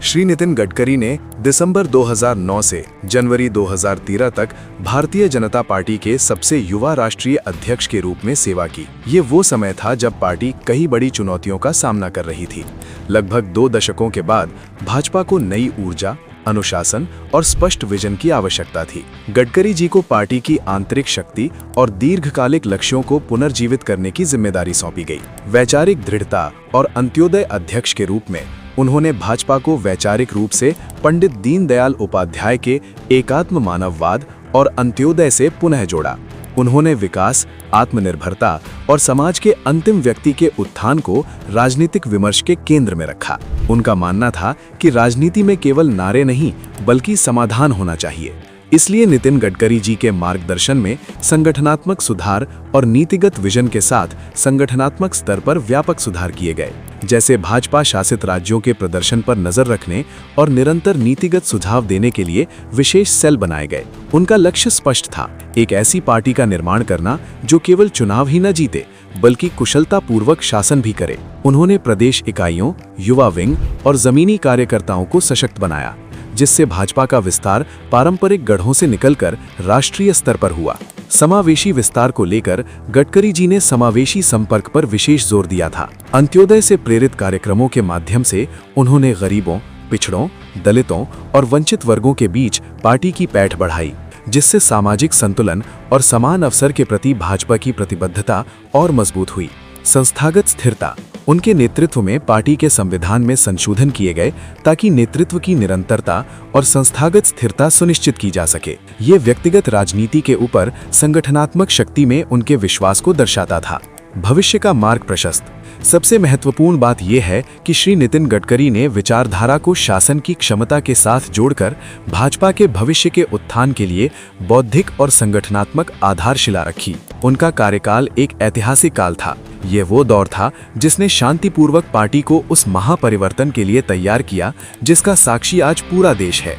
श्री नितिन गडकरी ने दिसंबर 2009 से जनवरी 2013 तक भारतीय जनता पार्टी के सबसे युवा राष्ट्रीय अध्यक्ष के रूप में सेवा की। ये वो समय था जब पार्टी कई बड़ी चुनौतियों का सामना कर रही थी। लगभग 2 दशकों के बाद भाजपा को नई ऊर्जा, अनुशासन और स्पष्ट विजन की आवश्यकता थी। गडकरी जी को पार्टी की आंतरिक शक्ति और दीर्घकालिक लक्ष्यों को पुनर्जीवित करने की जिम्मेदारी सौंपी गई। वैचारिक दृढ़ता और अंत्योदय अध्यक्ष के रूप में उन्होंने भाजपा को वैचारिक रूप से पंडित दीनदयाल उपाध्याय के एकात्म मानववाद और अंत्योदय से पुनः जोड़ा। उन्होंने विकास, आत्मनिर्भरता और समाज के अंतिम व्यक्ति के उत्थान को राजनीतिक विमर्श के केंद्र में रखा। उनका मानना था कि राजनीति में केवल नारे नहीं बल्कि समाधान होना चाहिए। इसलिए नितिन गडकरी जी के मार्गदर्शन में संगठनात्मक सुधार और नीतिगत विजन के साथ संगठनात्मक स्तर पर व्यापक सुधार किए गए, जैसे भाजपा शासित राज्यों के प्रदर्शन पर नजर रखने और निरंतर नीतिगत सुझाव देने के लिए विशेष सेल बनाए गए। उनका लक्ष्य स्पष्ट था, एक ऐसी पार्टी का निर्माण करना जो केवल चुनाव ही न जीते बल्कि कुशलतापूर्वक शासन भी करे। उन्होंने प्रदेश इकाइयों, युवा विंग और जमीनी कार्यकर्ताओं को सशक्त बनाया, जिससे भाजपा का विस्तार पारंपरिक गढ़ों से निकलकर राष्ट्रीय स्तर पर हुआ। समावेशी विस्तार को लेकर गडकरी जी ने समावेशी संपर्क पर विशेष जोर दिया था। अंत्योदय से प्रेरित कार्यक्रमों के माध्यम से उन्होंने गरीबों, पिछड़ों, दलितों और वंचित वर्गों के बीच पार्टी की पैठ बढ़ाई, जिससे सामाजिक संतुलन और समान अवसर के प्रति भाजपा की प्रतिबद्धता और मजबूत हुई। संस्थागत स्थिरता, उनके नेतृत्व में पार्टी के संविधान में संशोधन किए गए ताकि नेतृत्व की निरंतरता और संस्थागत स्थिरता सुनिश्चित की जा सके। ये व्यक्तिगत राजनीति के ऊपर संगठनात्मक शक्ति में उनके विश्वास को दर्शाता था। भविष्य का मार्ग प्रशस्त। सबसे महत्वपूर्ण बात यह है कि श्री नितिन गडकरी ने विचारधारा को शासन की क्षमता के साथ जोड़कर भाजपा के भविष्य के उत्थान के लिए बौद्धिक और संगठनात्मक आधारशिला रखी। उनका कार्यकाल एक ऐतिहासिक काल था। ये वो दौर था जिसने शांतिपूर्वक पार्टी को उस महापरिवर्तन के लिए तैयार किया जिसका साक्षी आज पूरा देश है।